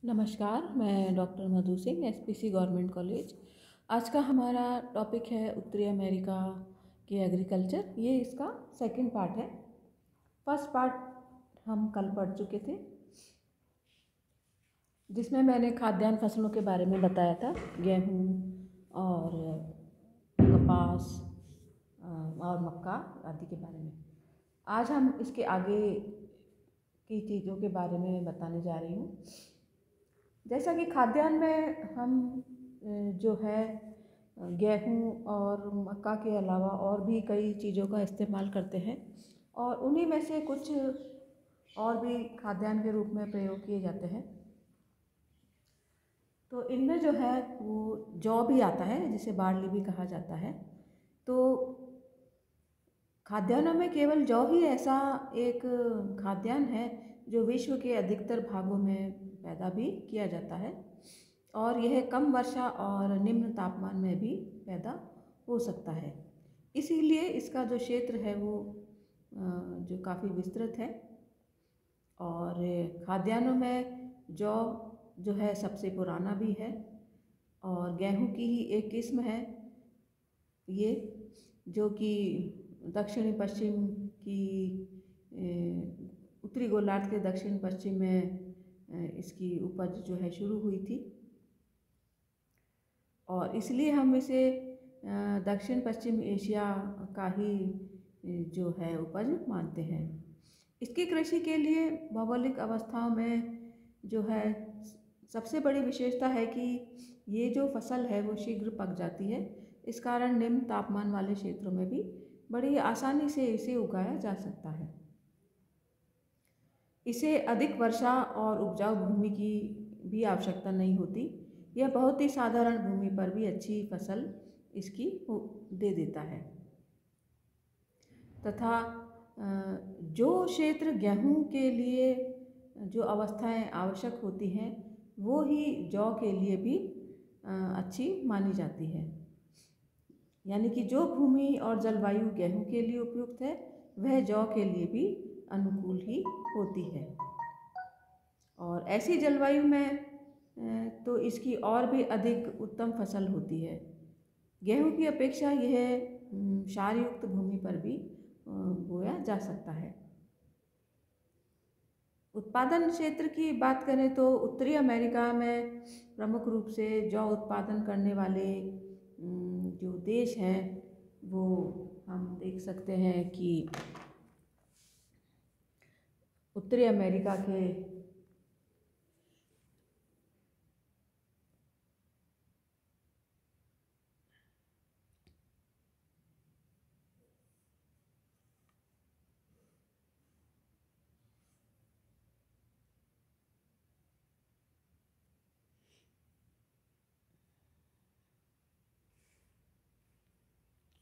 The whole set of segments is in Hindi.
नमस्कार, मैं डॉक्टर मधु सिंह, एसपीसी गवर्नमेंट कॉलेज। आज का हमारा टॉपिक है उत्तरी अमेरिका की एग्रीकल्चर। ये इसका सेकंड पार्ट है। फर्स्ट पार्ट हम कल पढ़ चुके थे, जिसमें मैंने खाद्यान्न फसलों के बारे में बताया था, गेहूँ और कपास और मक्का आदि के बारे में। आज हम इसके आगे की चीज़ों के बारे में बताने जा रही हूँ। जैसा कि खाद्यान्न में हम जो है गेहूँ और मक्का के अलावा और भी कई चीज़ों का इस्तेमाल करते हैं, और उन्हीं में से कुछ और भी खाद्यान्न के रूप में प्रयोग किए जाते हैं। तो इनमें जो है वो जौ भी आता है, जिसे बार्ली भी कहा जाता है। तो खाद्यान्नों में केवल जौ ही ऐसा एक खाद्यान्न है जो विश्व के अधिकतर भागों में पैदा भी किया जाता है, और यह कम वर्षा और निम्न तापमान में भी पैदा हो सकता है। इसीलिए इसका जो क्षेत्र है वो जो काफ़ी विस्तृत है। और खाद्यान्नों में जौ जो है सबसे पुराना भी है, और गेहूं की ही एक किस्म है ये, जो कि दक्षिणी पश्चिम की उत्तरी गोलार्ध के दक्षिण पश्चिम में इसकी उपज जो है शुरू हुई थी, और इसलिए हम इसे दक्षिण पश्चिम एशिया का ही जो है उपज मानते हैं। इसकी कृषि के लिए भौगोलिक अवस्थाओं में जो है सबसे बड़ी विशेषता है कि ये जो फसल है वो शीघ्र पक जाती है। इस कारण निम्न तापमान वाले क्षेत्रों में भी बड़ी आसानी से इसे उगाया जा सकता है। इसे अधिक वर्षा और उपजाऊ भूमि की भी आवश्यकता नहीं होती। यह बहुत ही साधारण भूमि पर भी अच्छी फसल इसकी दे देता है। तथा जो क्षेत्र गेहूं के लिए जो अवस्थाएं आवश्यक होती हैं वो ही जौ के लिए भी अच्छी मानी जाती है। यानी कि जो भूमि और जलवायु गेहूं के लिए उपयुक्त है वह जौ के लिए भी अनुकूल ही होती है। और ऐसी जलवायु में तो इसकी और भी अधिक उत्तम फसल होती है। गेहूं की अपेक्षा यह क्षारयुक्त भूमि पर भी बोया जा सकता है। उत्पादन क्षेत्र की बात करें तो उत्तरी अमेरिका में प्रमुख रूप से जौ उत्पादन करने वाले जो देश हैं वो हम देख सकते हैं कि उत्तरी अमेरिका के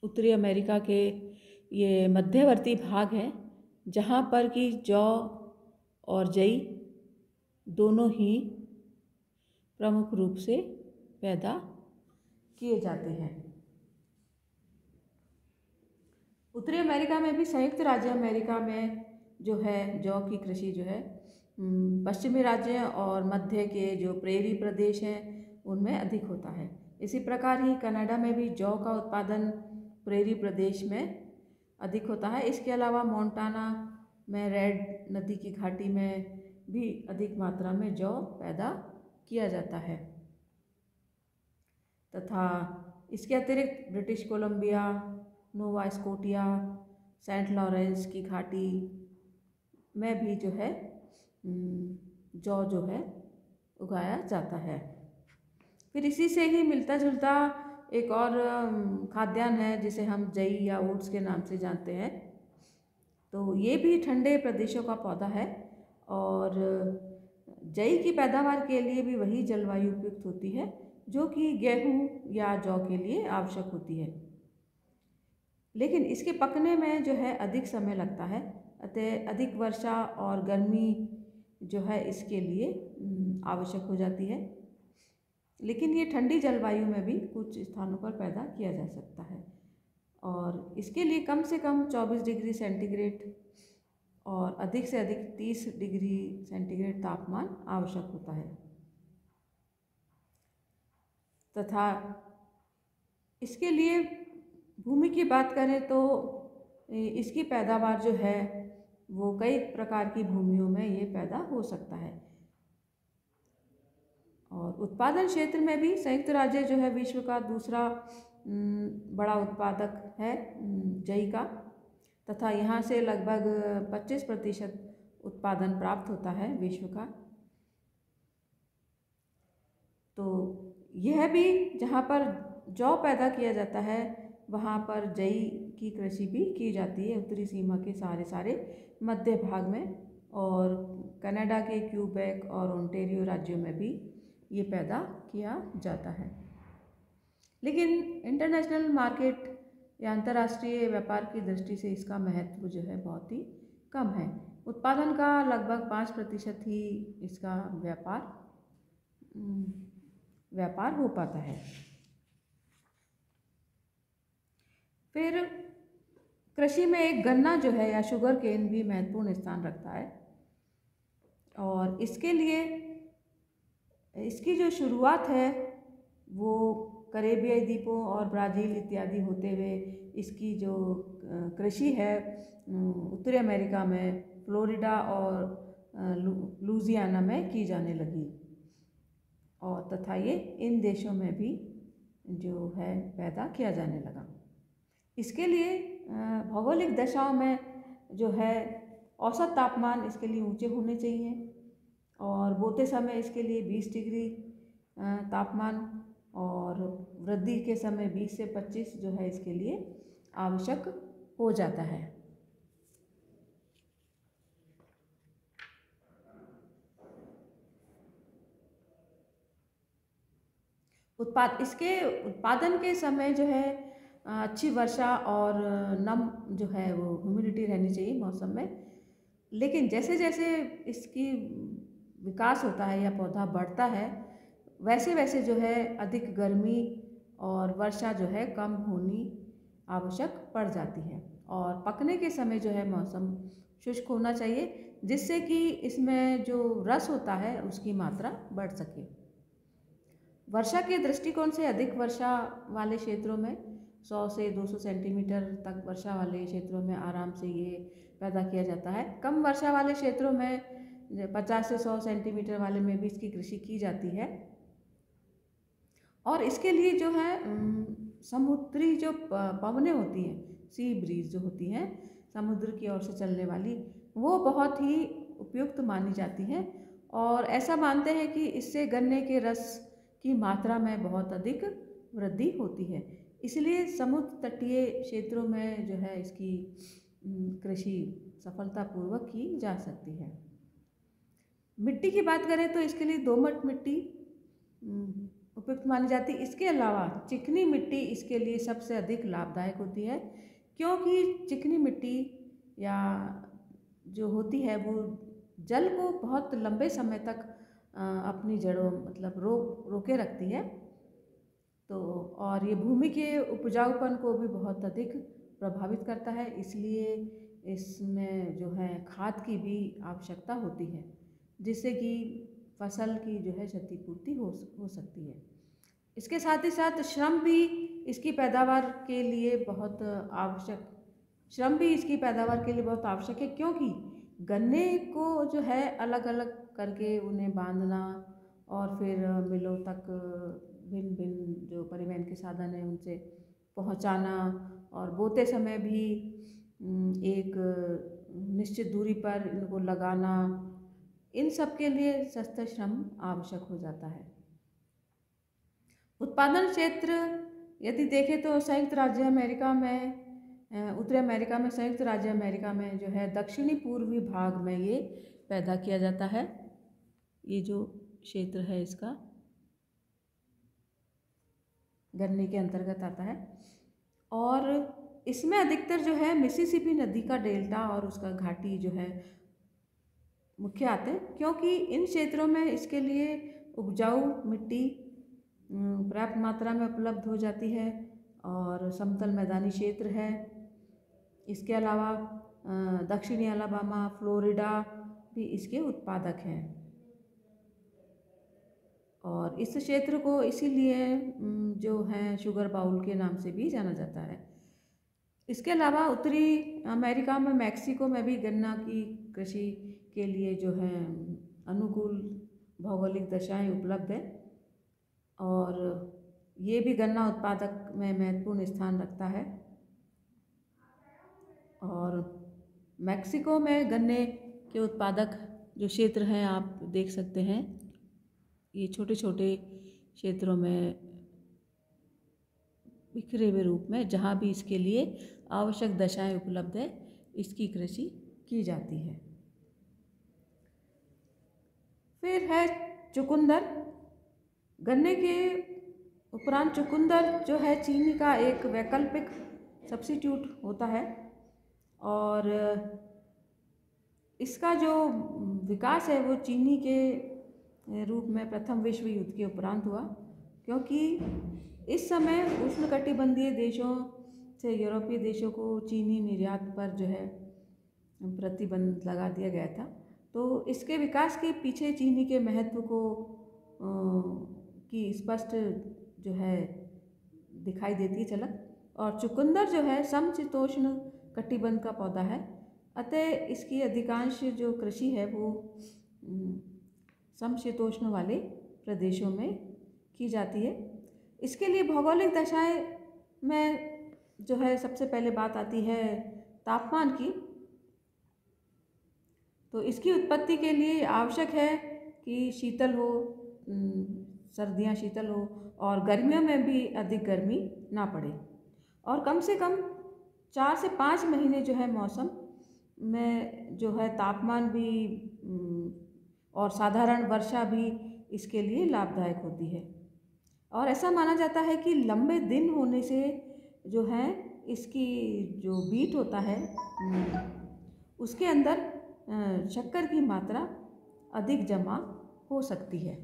उत्तरी अमेरिका के ये मध्यवर्ती भाग हैं, जहाँ पर कि जौ और जई दोनों ही प्रमुख रूप से पैदा किए जाते हैं। उत्तरी अमेरिका में भी संयुक्त राज्य अमेरिका में जो है जौ की कृषि जो है पश्चिमी राज्य और मध्य के जो प्रेरी प्रदेश हैं उनमें अधिक होता है। इसी प्रकार ही कनाडा में भी जौ का उत्पादन प्रेरी प्रदेश में अधिक होता है। इसके अलावा मोंटाना में रेड नदी की घाटी में भी अधिक मात्रा में जौ पैदा किया जाता है। तथा इसके अतिरिक्त British Columbia, Nova Scotia, Saint Lawrence की घाटी में भी जो है जौ जो है उगाया जाता है। फिर इसी से ही मिलता जुलता एक और खाद्यान्न है जिसे हम जई या ओट्स के नाम से जानते हैं। तो ये भी ठंडे प्रदेशों का पौधा है, और जई की पैदावार के लिए भी वही जलवायु उपयुक्त होती है जो कि गेहूं या जौ के लिए आवश्यक होती है। लेकिन इसके पकने में जो है अधिक समय लगता है, अतः अधिक वर्षा और गर्मी जो है इसके लिए आवश्यक हो जाती है। लेकिन ये ठंडी जलवायु में भी कुछ स्थानों पर पैदा किया जा सकता है, और इसके लिए कम से कम 24 डिग्री सेंटीग्रेड और अधिक से अधिक 30 डिग्री सेंटीग्रेड तापमान आवश्यक होता है। तथा इसके लिए भूमि की बात करें तो इसकी पैदावार जो है वो कई प्रकार की भूमियों में ये पैदा हो सकता है। और उत्पादन क्षेत्र में भी संयुक्त राज्य जो है विश्व का दूसरा बड़ा उत्पादक है जई का, तथा यहाँ से लगभग 25% उत्पादन प्राप्त होता है विश्व का। तो यह भी जहाँ पर जौ पैदा किया जाता है वहाँ पर जई की कृषि भी की जाती है उत्तरी सीमा के सारे मध्य भाग में, और कनाडा के क्यूबेक और ओंटारियो राज्यों में भी ये पैदा किया जाता है। लेकिन इंटरनेशनल मार्केट या अंतर्राष्ट्रीय व्यापार की दृष्टि से इसका महत्व जो है बहुत ही कम है। उत्पादन का लगभग 5% ही इसका व्यापार हो पाता है। फिर कृषि में एक गन्ना जो है या शुगर केन भी महत्वपूर्ण स्थान रखता है, और इसके लिए इसकी जो शुरुआत है वो करेबियाई द्वीपों और ब्राज़ील इत्यादि होते हुए इसकी जो कृषि है उत्तरी अमेरिका में फ्लोरिडा और लुजियाना में की जाने लगी, और तथा ये इन देशों में भी जो है पैदा किया जाने लगा। इसके लिए भौगोलिक दशाओं में जो है औसत तापमान इसके लिए ऊंचे होने चाहिए, और बोते समय इसके लिए 20 डिग्री तापमान और वृद्धि के समय 20 से 25 जो है इसके लिए आवश्यक हो जाता है। इसके उत्पादन के समय जो है अच्छी वर्षा और नम जो है वो ह्यूमिडिटी रहनी चाहिए मौसम में। लेकिन जैसे जैसे इसकी विकास होता है या पौधा बढ़ता है वैसे वैसे जो है अधिक गर्मी और वर्षा जो है कम होनी आवश्यक पड़ जाती है, और पकने के समय जो है मौसम शुष्क होना चाहिए जिससे कि इसमें जो रस होता है उसकी मात्रा बढ़ सके। वर्षा के दृष्टिकोण से अधिक वर्षा वाले क्षेत्रों में 100 से 200 सेंटीमीटर तक वर्षा वाले क्षेत्रों में आराम से ये पैदा किया जाता है। कम वर्षा वाले क्षेत्रों में 50 से 100 सेंटीमीटर वाले में भी इसकी कृषि की जाती है, और इसके लिए जो है समुद्री जो पवनें होती हैं, सी ब्रीज जो होती हैं समुद्र की ओर से चलने वाली, वो बहुत ही उपयुक्त मानी जाती हैं, और ऐसा मानते हैं कि इससे गन्ने के रस की मात्रा में बहुत अधिक वृद्धि होती है। इसलिए समुद्र तटीय क्षेत्रों में जो है इसकी कृषि सफलतापूर्वक की जा सकती है। मिट्टी की बात करें तो इसके लिए दोमट मिट्टी उपयुक्त मानी जाती है। इसके अलावा चिकनी मिट्टी इसके लिए सबसे अधिक लाभदायक होती है, क्योंकि चिकनी मिट्टी या जो होती है वो जल को बहुत लंबे समय तक अपनी जड़ों मतलब रोके रखती है, तो और ये भूमि के उपजाऊपन को भी बहुत अधिक प्रभावित करता है। इसलिए इसमें जो है खाद की भी आवश्यकता होती है जिससे कि फसल की जो है क्षतिपूर्ति हो सकती है। इसके साथ ही साथ श्रम भी इसकी पैदावार के लिए बहुत आवश्यक है, क्योंकि गन्ने को जो है अलग अलग करके उन्हें बांधना और फिर मिलों तक भिन्न भिन्न जो परिवहन के साधन हैं उनसे पहुंचाना, और बोते समय भी एक निश्चित दूरी पर इनको लगाना, इन सब के लिए सस्ता श्रम आवश्यक हो जाता है। उत्पादन क्षेत्र यदि देखें तो संयुक्त राज्य अमेरिका में उत्तरी अमेरिका में संयुक्त राज्य अमेरिका में जो है दक्षिणी पूर्वी भाग में ये पैदा किया जाता है। ये जो क्षेत्र है इसका गन्ने के अंतर्गत आता है, और इसमें अधिकतर जो है मिसिसिपी नदी का डेल्टा और उसका घाटी जो है मुख्य आते हैं, क्योंकि इन क्षेत्रों में इसके लिए उपजाऊ मिट्टी पर्याप्त मात्रा में उपलब्ध हो जाती है और समतल मैदानी क्षेत्र है। इसके अलावा दक्षिणी अलाबामा, फ्लोरिडा भी इसके उत्पादक हैं, और और इस क्षेत्र को इसीलिए जो है शुगर बाउल के नाम से भी जाना जाता है। इसके अलावा उत्तरी अमेरिका में मैक्सिको में भी गन्ना की कृषि के लिए जो है अनुकूल भौगोलिक दशाएं उपलब्ध है और ये भी गन्ना उत्पादक में महत्वपूर्ण स्थान रखता है। और मैक्सिको में गन्ने के उत्पादक जो क्षेत्र हैं आप देख सकते हैं, ये छोटे छोटे क्षेत्रों में बिखरे हुए रूप में, जहाँ भी इसके लिए आवश्यक दशाएं उपलब्ध है, इसकी कृषि की जाती है। फिर है चुकंदर। गन्ने के उपरांत चुकंदर जो है चीनी का एक वैकल्पिक सब्स्टिट्यूट होता है और इसका जो विकास है वो चीनी के रूप में प्रथम विश्व युद्ध के उपरांत हुआ, क्योंकि इस समय उष्णकटिबंधीय देशों से यूरोपीय देशों को चीनी निर्यात पर जो है प्रतिबंध लगा दिया गया था। तो इसके विकास के पीछे चीनी के महत्व को की स्पष्ट जो है दिखाई देती है झलक। और चुकंदर जो है समशीतोष्ण कटिबंध का पौधा है, अतः इसकी अधिकांश जो कृषि है वो समशीतोष्ण वाले प्रदेशों में की जाती है। इसके लिए भौगोलिक दशाएं में जो है सबसे पहले बात आती है तापमान की। तो इसकी उत्पत्ति के लिए आवश्यक है कि शीतल हो, सर्दियां शीतल हो और गर्मियों में भी अधिक गर्मी ना पड़े और कम से कम 4 से 5 महीने जो है मौसम में जो है तापमान भी और साधारण वर्षा भी इसके लिए लाभदायक होती है। और ऐसा माना जाता है कि लंबे दिन होने से जो है इसकी जो बीट होता है उसके अंदर शक्कर की मात्रा अधिक जमा हो सकती है।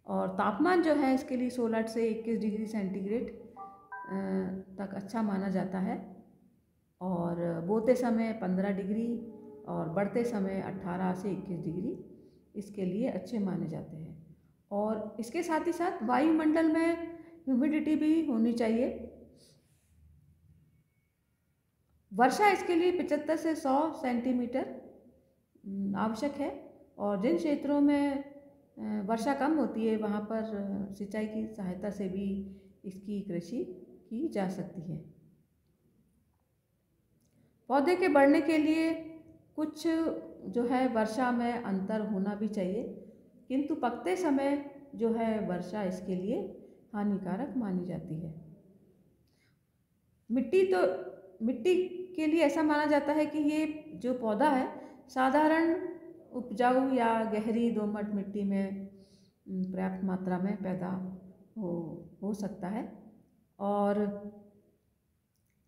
और तापमान जो है इसके लिए 16 से 21 डिग्री सेंटीग्रेड तक अच्छा माना जाता है और बोते समय 15 डिग्री और बढ़ते समय 18 से 21 डिग्री इसके लिए अच्छे माने जाते हैं। और इसके साथ ही साथ वायुमंडल में ह्यूमिडिटी भी होनी चाहिए। वर्षा इसके लिए 75 से 100 सेंटीमीटर आवश्यक है और जिन क्षेत्रों में वर्षा कम होती है वहाँ पर सिंचाई की सहायता से भी इसकी कृषि की जा सकती है। पौधे के बढ़ने के लिए कुछ जो है वर्षा में अंतर होना भी चाहिए, किंतु पकते समय जो है वर्षा इसके लिए हानिकारक मानी जाती है। मिट्टी के लिए ऐसा माना जाता है कि ये जो पौधा है साधारण उपजाऊ या गहरी दोमट मिट्टी में पर्याप्त मात्रा में पैदा हो सकता है। और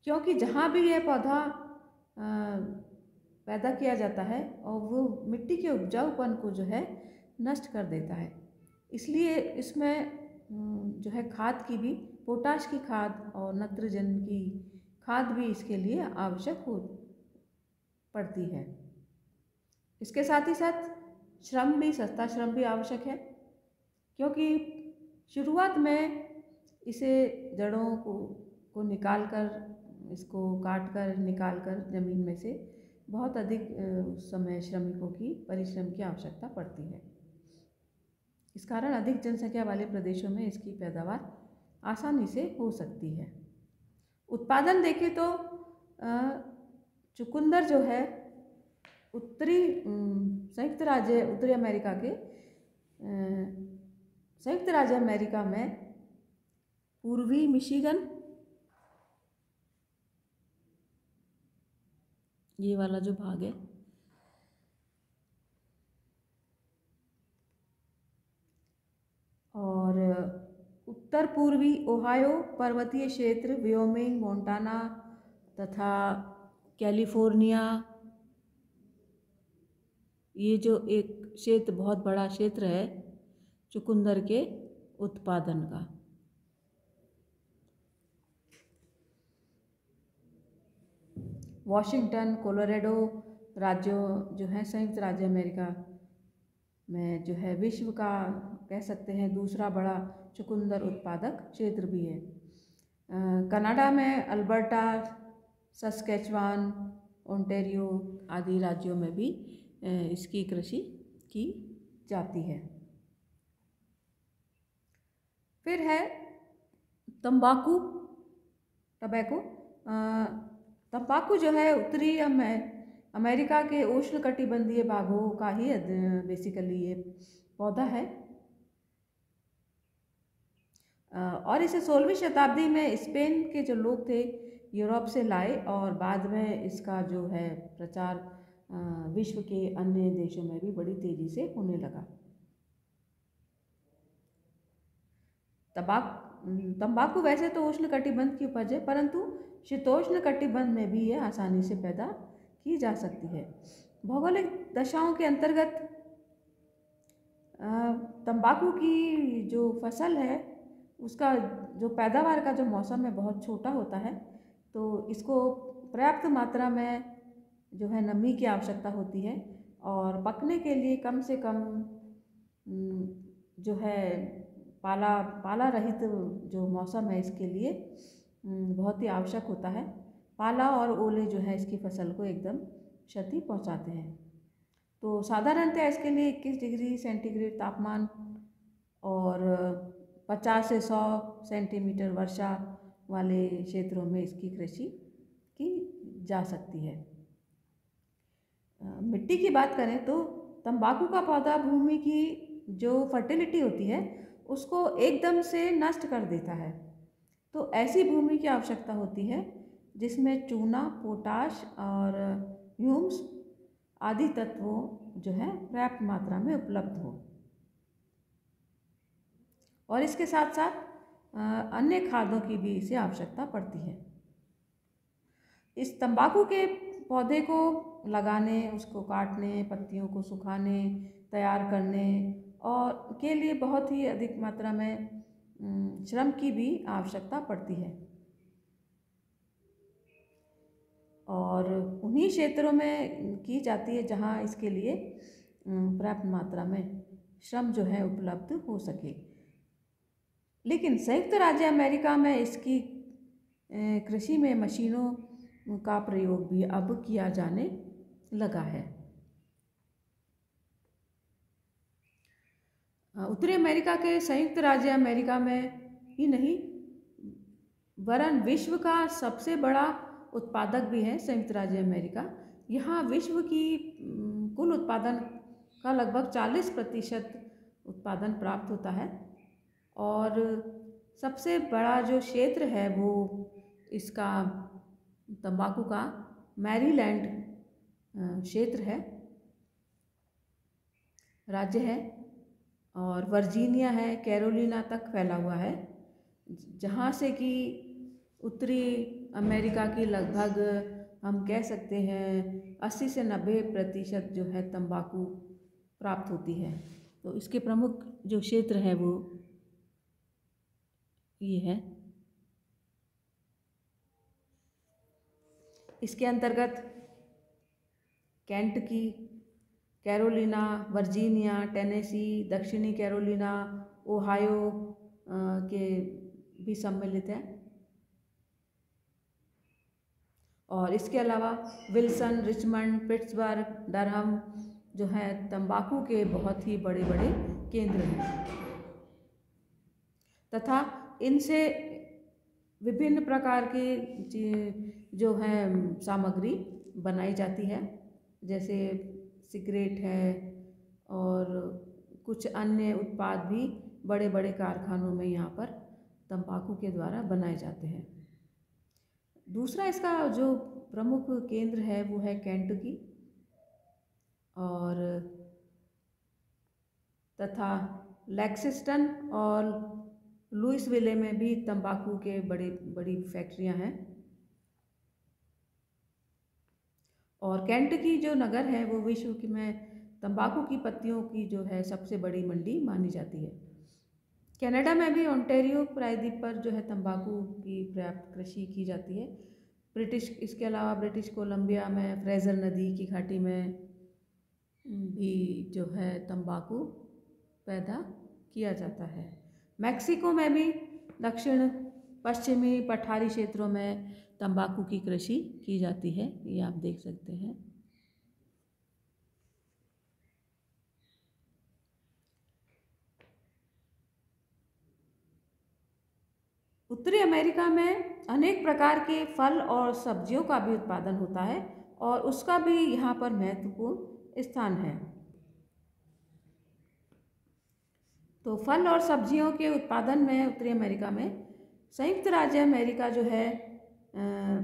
क्योंकि जहाँ भी यह पौधा पैदा किया जाता है और वो मिट्टी के उपजाऊपन को जो है नष्ट कर देता है, इसलिए इसमें जो है खाद की भी, पोटाश की खाद और नाइट्रोजन की खाद भी इसके लिए आवश्यक हो पड़ती है। इसके साथ ही साथ सस्ता श्रम भी आवश्यक है, क्योंकि शुरुआत में इसे जड़ों को निकाल कर, इसको काट कर निकाल कर ज़मीन में से बहुत अधिक समय श्रमिकों की परिश्रम की आवश्यकता पड़ती है। इस कारण अधिक जनसंख्या वाले प्रदेशों में इसकी पैदावार आसानी से हो सकती है। उत्पादन देखें तो चुकंदर जो है उत्तरी अमेरिका के संयुक्त राज्य अमेरिका में पूर्वी मिशिगन, ये वाला जो भाग है, और उत्तर पूर्वी ओहायो पर्वतीय क्षेत्र, व्योमिंग, मोंटाना तथा कैलिफोर्निया, ये जो एक क्षेत्र बहुत बड़ा क्षेत्र है चुकंदर के उत्पादन का। वॉशिंगटन, कोलोराडो राज्यों जो हैं संयुक्त राज्य अमेरिका में जो है विश्व का कह सकते हैं दूसरा बड़ा चुकंदर उत्पादक क्षेत्र भी है। कनाडा में अल्बर्टा, सस्केचुआन, ओंटारियो आदि राज्यों में भी इसकी कृषि की जाती है। फिर है तंबाकू, टबैको। तंबाकू जो है उत्तरी अमेरिका के उष्णकटिबंधीय भागों का ही बेसिकली ये पौधा है और इसे 16वीं शताब्दी में स्पेन के जो लोग थे यूरोप से लाए और बाद में इसका जो है प्रचार विश्व के अन्य देशों में भी बड़ी तेजी से होने लगा। तंबाकू वैसे तो उष्णकटिबंध की उपज है, परंतु शीतोष्ण कटिबंध में भी ये आसानी से पैदा की जा सकती है। भौगोलिक दशाओं के अंतर्गत तंबाकू की जो फसल है उसका जो पैदावार का जो मौसम है बहुत छोटा होता है, तो इसको पर्याप्त मात्रा में जो है नमी की आवश्यकता होती है और पकने के लिए कम से कम जो है पाला रहित जो मौसम है इसके लिए बहुत ही आवश्यक होता है। पाला और ओले जो है इसकी फसल को एकदम क्षति पहुंचाते हैं। तो साधारणतः इसके लिए 21 डिग्री सेंटीग्रेड तापमान और 50 से 100 सेंटीमीटर वर्षा वाले क्षेत्रों में इसकी कृषि की जा सकती है। मिट्टी की बात करें तो तंबाकू का पौधा भूमि की जो फर्टिलिटी होती है उसको एकदम से नष्ट कर देता है। तो ऐसी भूमि की आवश्यकता होती है जिसमें चूना, पोटाश और ह्यूम्स आदि तत्वों जो है पर्याप्त मात्रा में उपलब्ध हो और इसके साथ साथ अन्य खादों की भी इसे आवश्यकता पड़ती है। इस तंबाकू के पौधे को लगाने, उसको काटने, पत्तियों को सुखाने, तैयार करने और के लिए बहुत ही अधिक मात्रा में श्रम की भी आवश्यकता पड़ती है और उन्हीं क्षेत्रों में की जाती है जहां इसके लिए पर्याप्त मात्रा में श्रम जो है उपलब्ध हो सके। लेकिन संयुक्त राज्य अमेरिका में इसकी कृषि में मशीनों का प्रयोग भी अब किया जाने लगा है। उत्तरी अमेरिका के संयुक्त राज्य अमेरिका में ही नहीं वरन विश्व का सबसे बड़ा उत्पादक भी है संयुक्त राज्य अमेरिका। यहाँ विश्व की कुल उत्पादन का लगभग 40% उत्पादन प्राप्त होता है और सबसे बड़ा जो क्षेत्र है वो इसका तंबाकू का मैरीलैंड क्षेत्र है, राज्य है और वर्जीनिया है, कैरोलिना तक फैला हुआ है, जहाँ से कि उत्तरी अमेरिका की लगभग हम कह सकते हैं 80 से 90% जो है तंबाकू प्राप्त होती है। तो इसके प्रमुख जो क्षेत्र है वो ये है। इसके अंतर्गत केंटकी, कैरोलिना, वर्जीनिया, टेनेसी, दक्षिणी कैरोलिना, ओहायो के भी सम्मिलित हैं और इसके अलावा विल्सन, रिचमंड, पिट्सबर्ग, डरहम जो है तंबाकू के बहुत ही बड़े बड़े केंद्र हैं तथा इनसे विभिन्न प्रकार की जो है सामग्री बनाई जाती है, जैसे सिगरेट है और कुछ अन्य उत्पाद भी बड़े बड़े कारखानों में यहाँ पर तंबाकू के द्वारा बनाए जाते हैं। दूसरा इसका जो प्रमुख केंद्र है वो है केंटकी और तथा लेक्सिस्टन और लुइसविले में भी तंबाकू के बड़ी फैक्ट्रियां हैं और केंटकी जो नगर है वो विश्व की में तंबाकू की पत्तियों की जो है सबसे बड़ी मंडी मानी जाती है। कनाडा में भी ओंटारियो प्रायद्वीप पर जो है तंबाकू की पर्याप्त कृषि की जाती है। इसके अलावा ब्रिटिश कोलंबिया में फ्रेजर नदी की घाटी में भी जो है तंबाकू पैदा किया जाता है। मैक्सिको में भी दक्षिण पश्चिमी पठारी क्षेत्रों में तंबाकू की कृषि की जाती है, ये आप देख सकते हैं। उत्तरी अमेरिका में अनेक प्रकार के फल और सब्जियों का भी उत्पादन होता है और उसका भी यहाँ पर महत्वपूर्ण स्थान है। तो फल और सब्जियों के उत्पादन में उत्तरी अमेरिका में संयुक्त राज्य अमेरिका जो है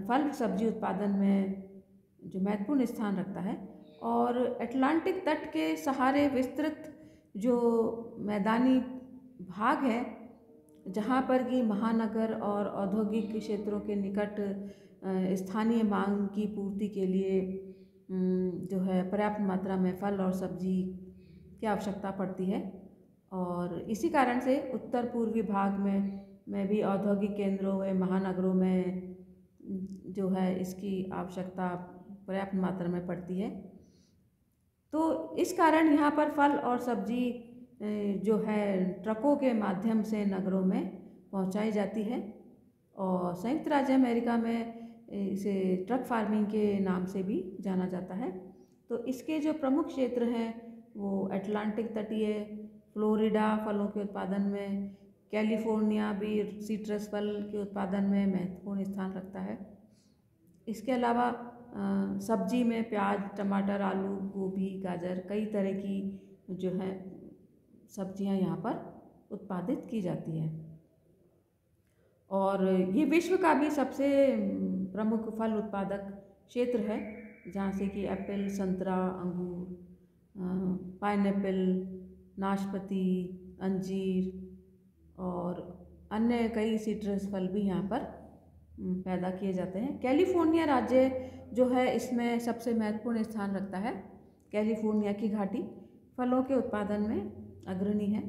फल सब्जी उत्पादन में जो महत्वपूर्ण स्थान रखता है और अटलांटिक तट के सहारे विस्तृत जो मैदानी भाग है, जहाँ पर कि महानगर और औद्योगिक क्षेत्रों के निकट स्थानीय मांग की पूर्ति के लिए जो है पर्याप्त मात्रा में फल और सब्जी की आवश्यकता पड़ती है। और इसी कारण से उत्तर पूर्वी भाग में भी औद्योगिक केंद्रों व महानगरों में जो है इसकी आवश्यकता पर्याप्त मात्रा में पड़ती है। तो इस कारण यहाँ पर फल और सब्जी जो है ट्रकों के माध्यम से नगरों में पहुँचाई जाती है और संयुक्त राज्य अमेरिका में इसे ट्रक फार्मिंग के नाम से भी जाना जाता है। तो इसके जो प्रमुख क्षेत्र हैं वो अटलांटिक तटीय फ्लोरिडा फलों के उत्पादन में, कैलिफोर्निया भी सिट्रस फल के उत्पादन में महत्वपूर्ण स्थान रखता है। इसके अलावा सब्जी में प्याज, टमाटर, आलू, गोभी, गाजर, कई तरह की जो है सब्जियां यहाँ पर उत्पादित की जाती हैं। और ये विश्व का भी सबसे प्रमुख फल उत्पादक क्षेत्र है, जहाँ से कि एप्पल, संतरा, अंगूर, पाइनएप्पल, नाशपाती, अंजीर और अन्य कई सिट्रस फल भी यहाँ पर पैदा किए जाते हैं। कैलिफोर्निया राज्य जो है इसमें सबसे महत्वपूर्ण स्थान रखता है। कैलिफोर्निया की घाटी फलों के उत्पादन में अग्रणी है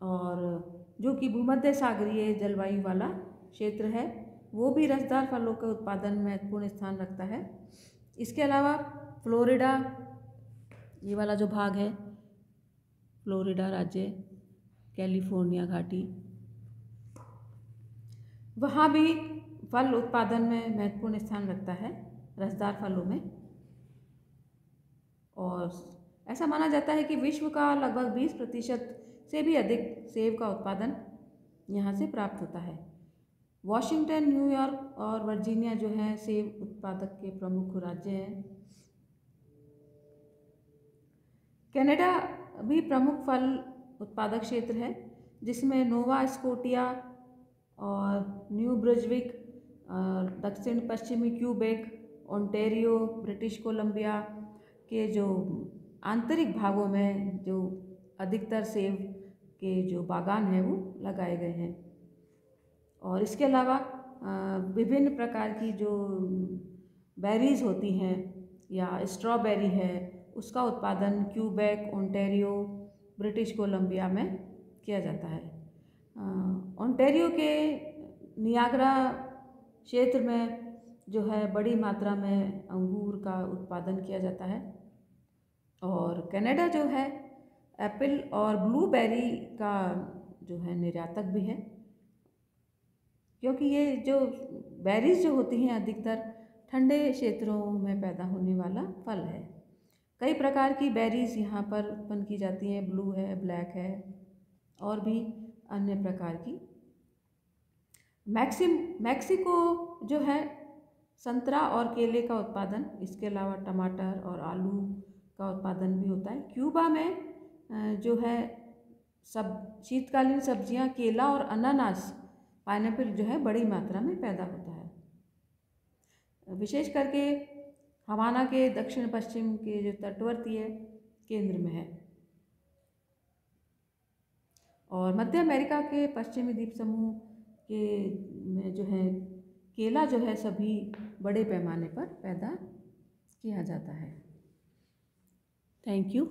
और जो कि भूमध्य सागरीय जलवायु वाला क्षेत्र है, वो भी रसदार फलों के उत्पादन में महत्वपूर्ण स्थान रखता है। इसके अलावा फ्लोरिडा, ये वाला जो भाग है फ्लोरिडा राज्य, कैलिफोर्निया घाटी, वहाँ भी फल उत्पादन में महत्वपूर्ण स्थान रखता है रसदार फलों में। और ऐसा माना जाता है कि विश्व का लगभग 20% से भी अधिक सेब का उत्पादन यहाँ से प्राप्त होता है। वॉशिंगटन, न्यूयॉर्क और वर्जीनिया जो है सेब उत्पादक के प्रमुख राज्य हैं। कनाडा भी प्रमुख फल उत्पादक क्षेत्र है, जिसमें नोवा स्कोटिया और न्यू ब्रंसविक, दक्षिण पश्चिमी क्यूबेक, ओंटारियो, ब्रिटिश कोलंबिया के जो आंतरिक भागों में जो अधिकतर सेब के जो बागान हैं वो लगाए गए हैं। और इसके अलावा विभिन्न प्रकार की जो बेरीज होती हैं या स्ट्रॉबेरी है, उसका उत्पादन क्यूबेक, ओंटारियो, ब्रिटिश कोलंबिया में किया जाता है। ओंटारियो के नियाग्रा क्षेत्र में जो है बड़ी मात्रा में अंगूर का उत्पादन किया जाता है। और कनाडा जो है एप्पल और ब्लूबेरी का जो है निर्यातक भी है, क्योंकि ये जो बेरीज जो होती हैं अधिकतर ठंडे क्षेत्रों में पैदा होने वाला फल है। कई प्रकार की बेरीज यहाँ पर उत्पन्न की जाती हैं, ब्लू है, ब्लैक है और भी अन्य प्रकार की। मैक्सिको जो है संतरा और केले का उत्पादन, इसके अलावा टमाटर और आलू का उत्पादन भी होता है। क्यूबा में जो है शीतकालीन सब्जियां, केला और अनानास, पाइनएप्पल जो है बड़ी मात्रा में पैदा होता है। विशेष करके हवाना के दक्षिण पश्चिम के जो तटवर्तीय केंद्र में है। और मध्य अमेरिका के पश्चिमी द्वीप समूह के में जो है केला जो है सभी बड़े पैमाने पर पैदा किया जाता है। Thank you.